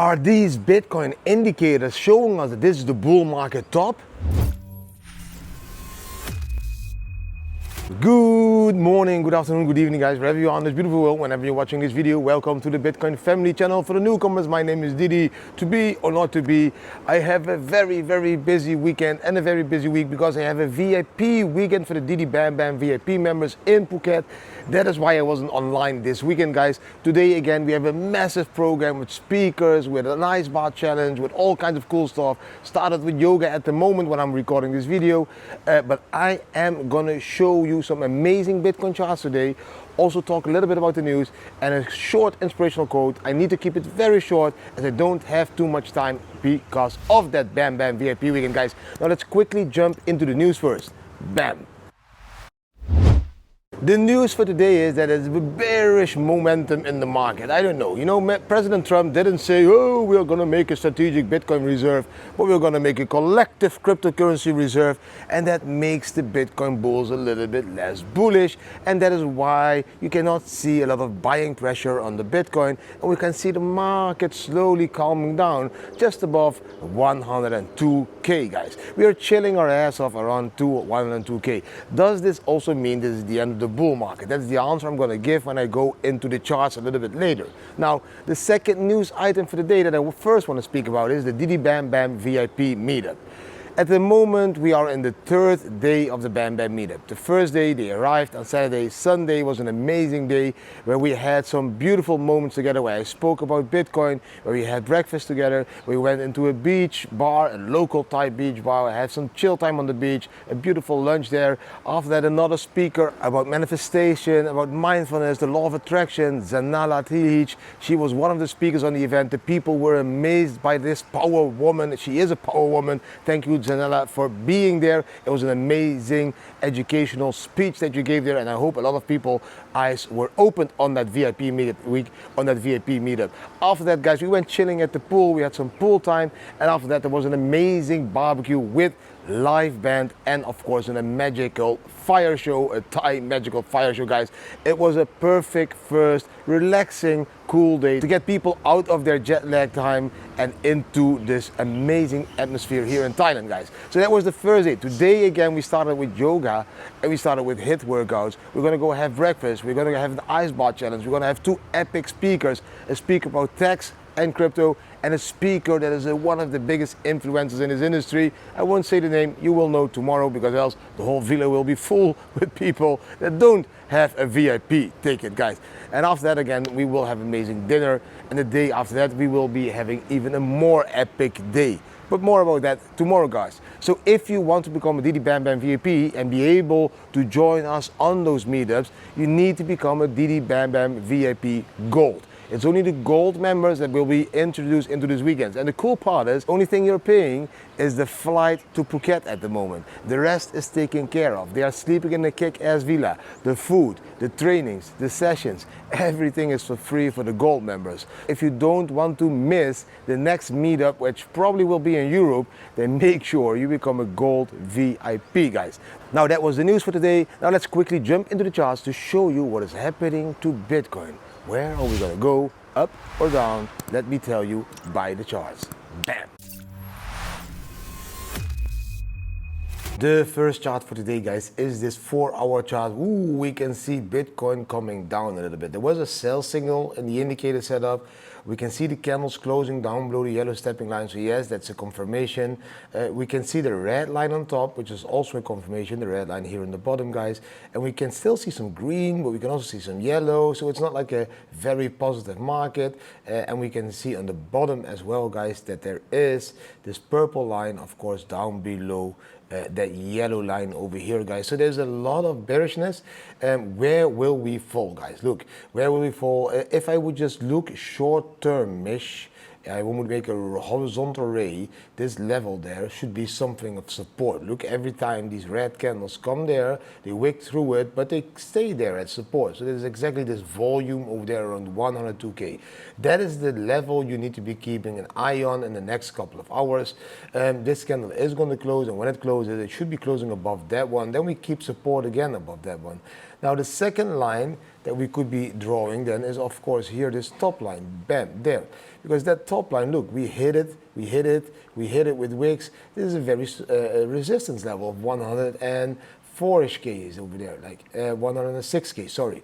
Are these Bitcoin indicators showing us that this is the bull market top? Good morning, good afternoon, good evening guys, wherever you are in this beautiful world, whenever you're watching this video, welcome to the Bitcoin family channel. For the newcomers, my name is Didi. To be or not to be, I have a very busy weekend and a very busy week because I have a VIP weekend for the Didi Bam Bam VIP members in Phuket. That is why I wasn't online this weekend, guys. Today again, we have a massive program with speakers, with an ice bath challenge, with all kinds of cool stuff. Started with yoga at the moment when I'm recording this video, but I am gonna show you some amazing Bitcoin charts today. Also talk a little bit about the news and a short inspirational quote. I need to keep it very short as I don't have too much time because of that Bam Bam VIP weekend, guys. Now let's quickly jump into the news first. Bam! The news for today is that there's a bearish momentum in the market. I don't know. You know, President Trump didn't say, oh, we're going to make a strategic Bitcoin reserve, but we're going to make a collective cryptocurrency reserve. And that makes the Bitcoin bulls a little bit less bullish. And that is why you cannot see a lot of buying pressure on the Bitcoin. And we can see the market slowly calming down just above 102K, guys. We are chilling our ass off around 102K. Does this also mean this is the end of the bull market? That's the answer I'm going to give when I go into the charts a little bit later. Now, the second news item for the day that I first want to speak about is the Didi Bam Bam VIP meetup. At the moment, we are in the third day of the Bam Bam meetup. The first day, they arrived on Saturday. Sunday was an amazing day where we had some beautiful moments together, where I spoke about Bitcoin, where we had breakfast together. We went into a beach bar, a local type beach bar. I had some chill time on the beach, a beautiful lunch there. After that, another speaker about manifestation, about mindfulness, the law of attraction, Zanala Tihich. She was one of the speakers on the event. The people were amazed by this power woman. She is a power woman. Thank you, Zanella, for being there. It was an amazing educational speech that you gave there, and I hope a lot of people's eyes were opened on that VIP meetup. After that, guys, we went chilling at the pool. We had some pool time, and after that there was an amazing barbecue with live band and of course a magical fire show, a Thai magical fire show, guys. It was a perfect first relaxing cool day to get people out of their jet lag time and into this amazing atmosphere here in Thailand, guys. So that was the first day. Today again we started with yoga and we started with HIIT workouts. We're gonna go have breakfast, we're gonna have an ice bath challenge, we're gonna have two epic speakers, a speaker about tax and crypto, and a speaker that is one of the biggest influencers in this industry. I won't say the name, you will know tomorrow, because else the whole villa will be full with people that don't have a VIP ticket, guys. And after that again, we will have amazing dinner, and the day after that we will be having even a more epic day. But more about that tomorrow, guys. So if you want to become a Didi Bam Bam VIP and be able to join us on those meetups, you need to become a Didi Bam Bam VIP Gold. It's only the gold members that will be introduced into these weekends. And the cool part is, the only thing you're paying is the flight to Phuket at the moment. The rest is taken care of. They are sleeping in a kick-ass villa. The food, the trainings, the sessions, everything is for free for the gold members. If you don't want to miss the next meetup, which probably will be in Europe, then make sure you become a gold VIP, guys. Now that was the news for today. Now let's quickly jump into the charts to show you what is happening to Bitcoin. Where are we gonna go, up or down? Let me tell you by the charts. Bam! The first chart for today, guys, is this 4-hour chart. Ooh, we can see Bitcoin coming down a little bit. There was a sell signal in the indicator setup. We can see the candles closing down below the yellow stepping line. So yes, that's a confirmation. We can see the red line on top, which is also a confirmation. The red line here in the bottom, guys. And we can still see some green, but we can also see some yellow. So it's not like a very positive market. And we can see on the bottom as well, guys, that there is this purple line, of course, down below that yellow line over here, guys. So there's a lot of bearishness. Where will we fall, guys? Look, where will we fall? If I would just look short-term-ish, I would make a horizontal ray. This level there should be something of support. Look, every time these red candles come there, they wick through it, but they stay there at support. So there's exactly this volume over there around 102K. That is the level you need to be keeping an eye on in the next couple of hours. This candle is going to close, and when it closes, it should be closing above that one. Then we keep support again above that one. Now the second line that we could be drawing then is, of course, here, this top line, bam, there. Because that top line, look, we hit it with wicks. This is a very resistance level of 104-ish Ks over there, like 106K, sorry.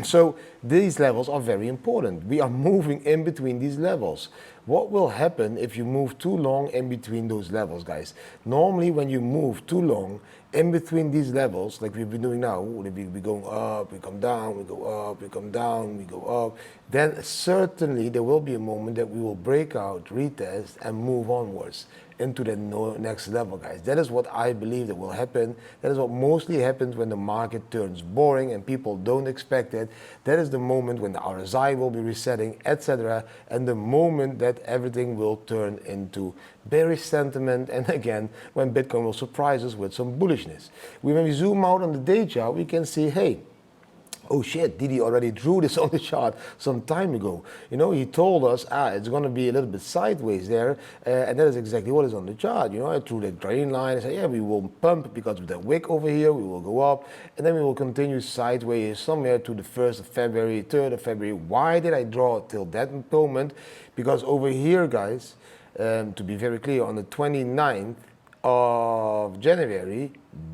So these levels are very important. We are moving in between these levels. What will happen if you move too long in between those levels, guys? Normally, when you move too long in between these levels, like we've been doing now, we go up, we come down, we go up, we come down, we go up, then certainly there will be a moment that we will break out, retest, and move onwards into the next level, guys. That is what I believe that will happen. That is what mostly happens when the market turns boring and people don't expect it. That is the moment when the RSI will be resetting, etc., and the moment that everything will turn into bearish sentiment, and again, when Bitcoin will surprise us with some bullishness. When we zoom out on the day chart, we can see, hey, oh shit, Didi already drew this on the chart some time ago. You know, he told us, it's going to be a little bit sideways there, and that is exactly what is on the chart. You know, I drew that green line, I said, yeah, we will pump because of that wick over here, we will go up, and then we will continue sideways somewhere to the 1st of February, 3rd of February. Why did I draw it till that moment? Because over here, guys, to be very clear, on the 29th of January,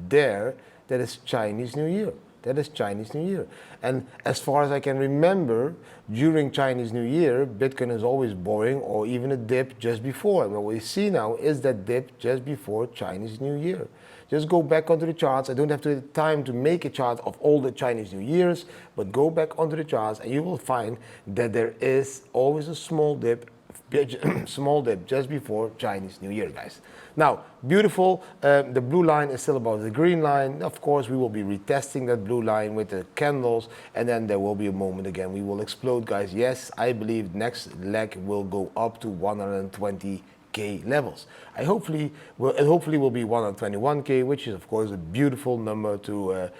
that is Chinese New Year. That is Chinese New Year. And as far as I can remember, during Chinese New Year, Bitcoin is always boring or even a dip just before. And what we see now is that dip just before Chinese New Year. Just go back onto the charts. I don't have the time to make a chart of all the Chinese New Years, but go back onto the charts and you will find that there is always a small dip just before Chinese New Year, guys. Now, beautiful, the blue line is still above the green line. Of course, we will be retesting that blue line with the candles, and then there will be a moment again. We will explode, guys. Yes, I believe next leg will go up to 120K levels. It hopefully will be 121K, which is, of course, a beautiful number to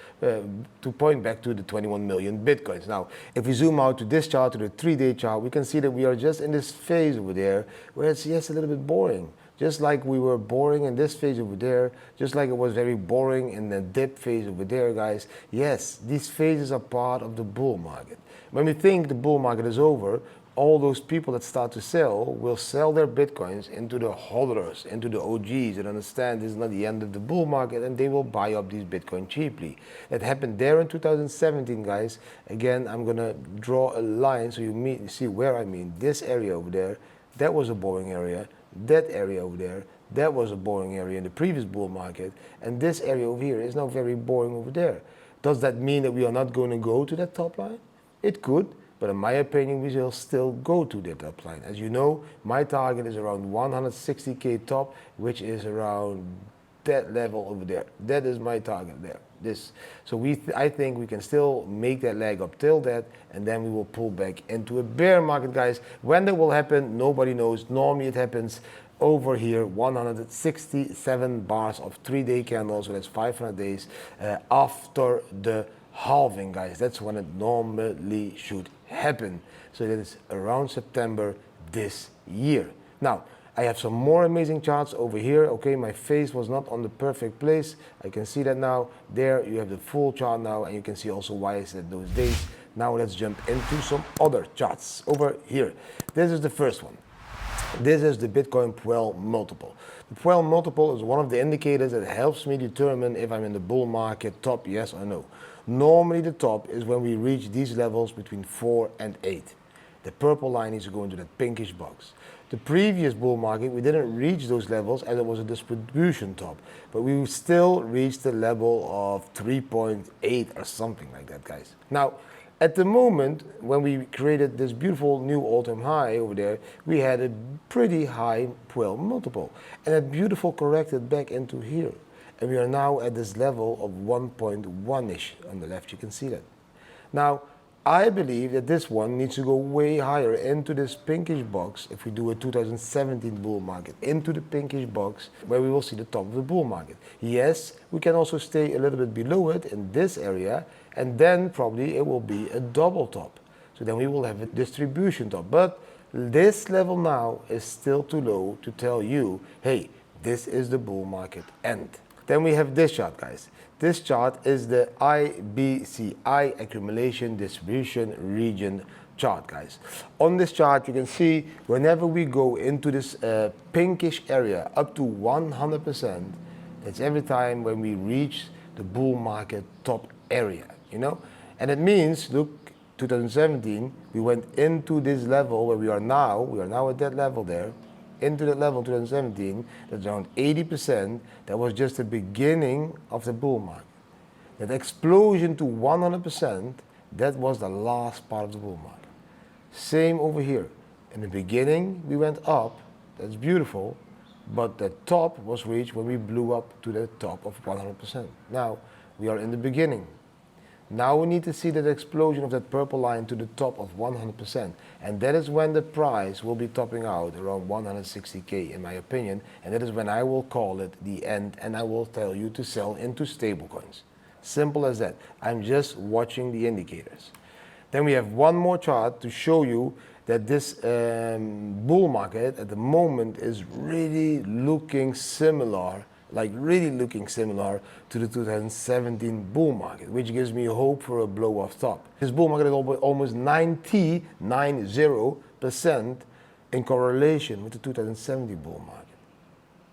point back to the 21 million Bitcoins. Now, if we zoom out to this chart, to the 3-day chart, we can see that we are just in this phase over there where it's, yes, a little bit boring. Just like we were boring in this phase over there, just like it was very boring in the dip phase over there, guys. Yes, these phases are part of the bull market. When we think the bull market is over, all those people that start to sell will sell their Bitcoins into the hodlers, into the OGs that understand this is not the end of the bull market, and they will buy up these Bitcoin cheaply. That happened there in 2017, guys. Again, I'm going to draw a line so you see where I mean. This area over there, that was a boring area. That area over there, that was a boring area in the previous bull market, and this area over here is now very boring over there. Does that mean that we are not going to go to that top line? It could, but in my opinion, we will still go to that top line. As you know, my target is around 160K top, which is around that level over there. That is my target there. So I think we can still make that leg up till that, and then we will pull back into a bear market, guys. When that will happen, nobody knows. Normally it happens over here, 167 bars of 3-day candles, so that's 500 days after the halving, guys. That's when it normally should happen. So that is around September this year. Now, I have some more amazing charts over here. Okay, my face was not on the perfect place. I can see that now. There you have the full chart now, and you can see also why I said those days. Now let's jump into some other charts over here. This is the first one. This is the Bitcoin Puel multiple. The Puel multiple is one of the indicators that helps me determine if I'm in the bull market top, yes or no. Normally the top is when we reach these levels between 4 and 8. The purple line needs to go into that pinkish box. The previous bull market, we didn't reach those levels as it was a distribution top, but we still reached the level of 3.8 or something like that, guys. Now, at the moment, when we created this beautiful new all-time high over there, we had a pretty high Puel multiple, and that beautiful corrected back into here. And we are now at this level of 1.1-ish on the left, you can see that. Now, I believe that this one needs to go way higher into this pinkish box if we do a 2017 bull market, into the pinkish box where we will see the top of the bull market. Yes, we can also stay a little bit below it in this area, and then probably it will be a double top. So then we will have a distribution top. But this level now is still too low to tell you, hey, this is the bull market end. Then we have this chart, guys. This chart is the IBCI accumulation distribution region chart, guys. On this chart, you can see whenever we go into this pinkish area up to 100%, that's every time when we reach the bull market top area, you know? And it means, look, 2017, we went into this level where we are now at that level there, into that level 2017, that's around 80%, that was just the beginning of the bull market. That explosion to 100%, that was the last part of the bull market. Same over here. In the beginning, we went up, that's beautiful, but the top was reached when we blew up to the top of 100%. Now, we are in the beginning. Now we need to see that explosion of that purple line to the top of 100%. And that is when the price will be topping out around 160K in my opinion. And that is when I will call it the end and I will tell you to sell into stablecoins. Simple as that. I'm just watching the indicators. Then we have one more chart to show you that this bull market at the moment is really looking similar, to the 2017 bull market, which gives me hope for a blow off top. This bull market is almost 90% in correlation with the 2017 bull market.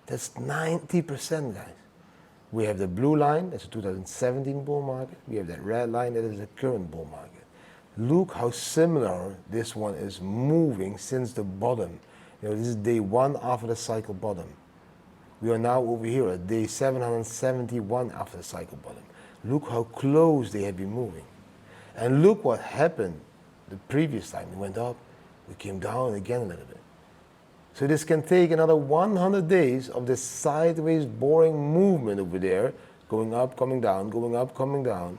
That's 90%, guys. We have the blue line, that's the 2017 bull market. We have that red line, that is the current bull market. Look how similar this one is moving since the bottom. You know, this is day one after the cycle bottom. We are now over here at day 771 after the cycle bottom. Look how close they have been moving. And look what happened the previous time. We went up, we came down again a little bit. So this can take another 100 days of this sideways boring movement over there, going up, coming down, going up, coming down,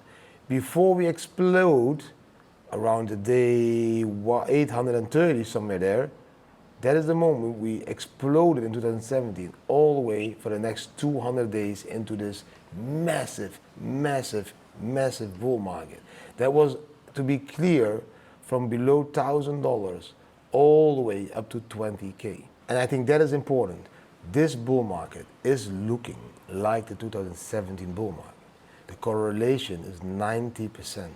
before we explode around the day 830, somewhere there. That is the moment we exploded in 2017, all the way for the next 200 days into this massive, massive, massive bull market. That was, to be clear, from below $1,000 all the way up to 20K. And I think that is important. This bull market is looking like the 2017 bull market. The correlation is 90%.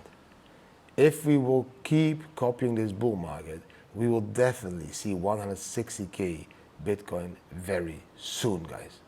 If we will keep copying this bull market, we will definitely see 160K Bitcoin very soon, guys.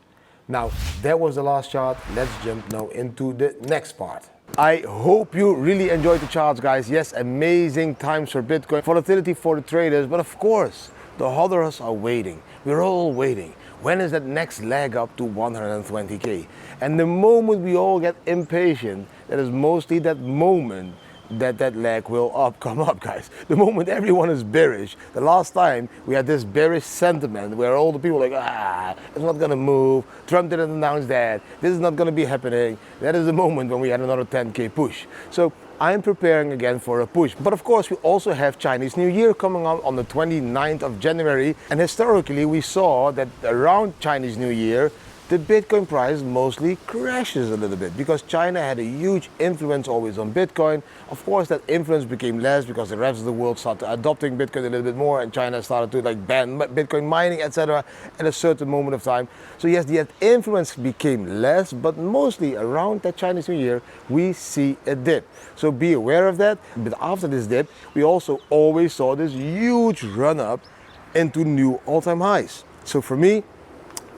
Now, that was the last chart. Let's jump now into the next part. I hope you really enjoyed the charts, guys. Yes, amazing times for Bitcoin, volatility for the traders, but of course, the hodlers are waiting. We're all waiting. When is that next leg up to 120K? And the moment we all get impatient, that is mostly that moment that leg will come up, guys. The moment everyone is bearish. The last time we had this bearish sentiment where all the people were like, it's not gonna move. Trump didn't announce that. This is not gonna be happening. That is the moment when we had another 10K push. So I'm preparing again for a push. But of course, we also have Chinese New Year coming up on the 29th of January. And historically, we saw that around Chinese New Year, the Bitcoin price mostly crashes a little bit because China had a huge influence always on Bitcoin. Of course, that influence became less because the rest of the world started adopting Bitcoin a little bit more and China started to ban Bitcoin mining, etc. at a certain moment of time. So yes, the influence became less, but mostly around that Chinese New Year, we see a dip. So be aware of that. But after this dip, we also always saw this huge run up into new all-time highs. So for me,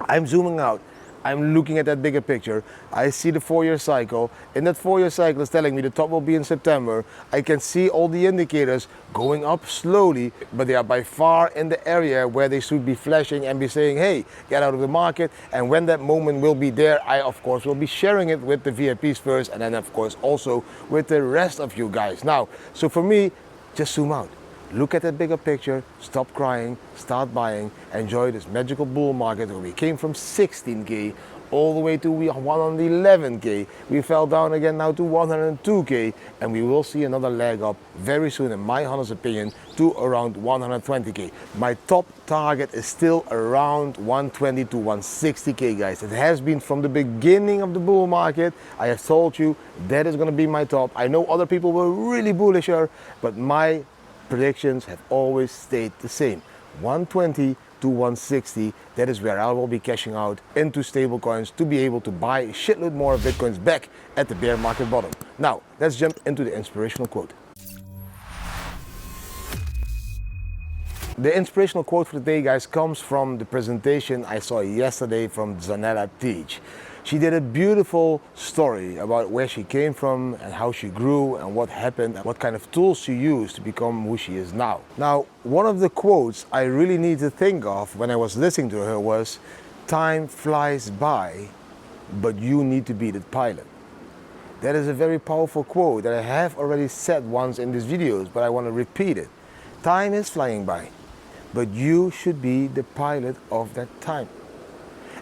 I'm zooming out. I'm looking at that bigger picture. I see the 4-year cycle. And that 4-year cycle is telling me the top will be in September. I can see all the indicators going up slowly, but they are by far in the area where they should be flashing and be saying, hey, get out of the market. And when that moment will be there, I, of course, will be sharing it with the VIPs first, and then, of course, also with the rest of you guys. Now, so for me, just zoom out. Look at that bigger picture, stop crying, start buying, enjoy this magical bull market where we came from 16K all the way to 111K. We fell down again now to 102K, and we will see another leg up very soon, in my honest opinion, to around 120K. My top target is still around 120 to 160K, guys. It has been from the beginning of the bull market. I have told you that is going to be my top. I know other people were really bullisher, but my predictions have always stayed the same. 120 to 160. That is where I will be cashing out into stable coins to be able to buy a shitload more Bitcoins back at the bear market bottom. Now, let's jump into the inspirational quote. The inspirational quote for today, guys, comes from the presentation I saw yesterday from Zanella Teach. She did a beautiful story about where she came from and how she grew and what happened and what kind of tools she used to become who she is now. Now, one of the quotes I really need to think of when I was listening to her was, "Time flies by, but you need to be the pilot." That is a very powerful quote that I have already said once in these videos, but I want to repeat it. Time is flying by, but you should be the pilot of that time.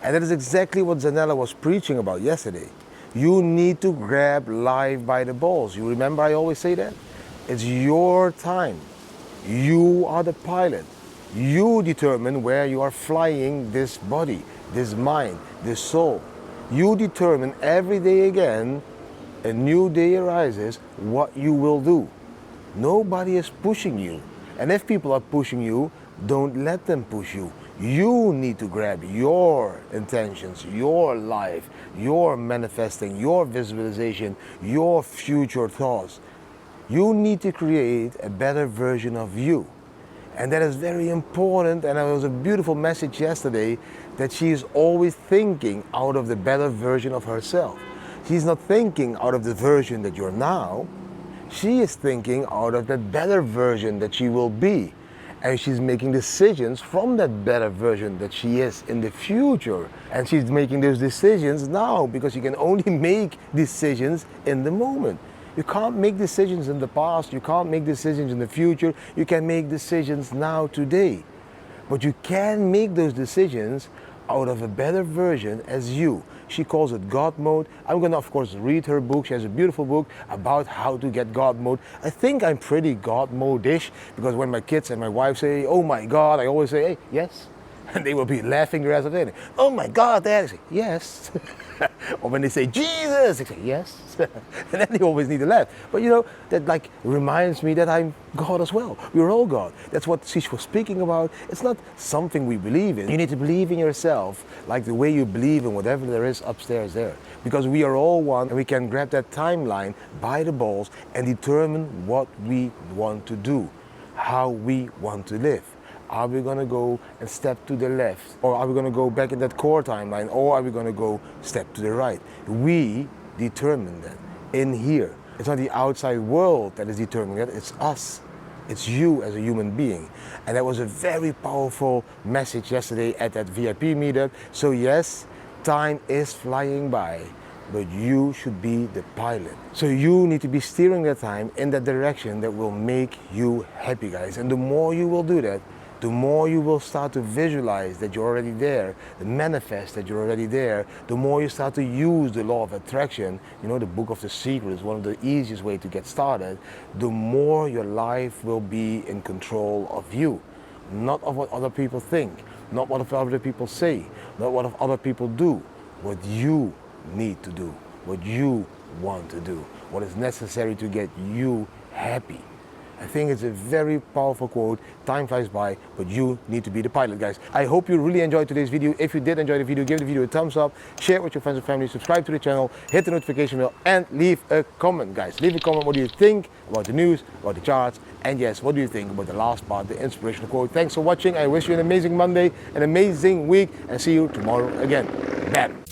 And that is exactly what Zanella was preaching about yesterday. You need to grab life by the balls. You remember I always say that? It's your time. You are the pilot. You determine where you are flying this body, this mind, this soul. You determine every day again, a new day arises, what you will do. Nobody is pushing you. And if people are pushing you, don't let them push you. You need to grab your intentions, your life, your manifesting, your visualization, your future thoughts. You need to create a better version of you. And that is very important, and it was a beautiful message yesterday that she is always thinking out of the better version of herself. She's not thinking out of the version that you're now. She is thinking out of that better version that she will be. And she's making decisions from that better version that she is in the future. And she's making those decisions now because you can only make decisions in the moment. You can't make decisions in the past, you can't make decisions in the future, you can make decisions now, today. But you can make those decisions out of a better version as you. She calls it God mode. I'm gonna, of course, read her book. She has a beautiful book about how to get God mode. I think I'm pretty God mode-ish because when my kids and my wife say, "Oh my God," I always say, "Hey, yes." And they will be laughing the rest of the day. "Oh my God, Dad," I say, "Yes." Or when they say Jesus, I say, "Yes." And then they always need to laugh. But you know, that like reminds me that I'm God as well. We're all God. That's what she was speaking about. It's not something we believe in. You need to believe in yourself like the way you believe in whatever there is upstairs there. Because we are all one and we can grab that timeline by the balls and determine what we want to do, how we want to live. Are we going to go and step to the left? Or are we going to go back in that core timeline? Or are we going to go step to the right? We determine that in here. It's not the outside world that is determining it, it's us. It's you as a human being. And that was a very powerful message yesterday at that VIP meetup. So yes, time is flying by, but you should be the pilot. So you need to be steering that time in that direction that will make you happy, guys. And the more you will do that, the more you will start to visualize that you're already there, manifest that you're already there, the more you start to use the law of attraction. You know, the book of The Secret is one of the easiest ways to get started. The more your life will be in control of you, not of what other people think, not what other people say, not what other people do, what you need to do, what you want to do, what is necessary to get you happy. I think it's a very powerful quote. Time flies by, but you need to be the pilot, guys. I hope you really enjoyed today's video. If you did enjoy the video, give the video a thumbs up, share it with your friends and family, subscribe to the channel, hit the notification bell, and leave a comment, guys. Leave a comment. What do you think about the news, about the charts, and yes, what do you think about the last part, the inspirational quote? Thanks for watching. I wish you an amazing Monday, an amazing week, and see you tomorrow again. Bam.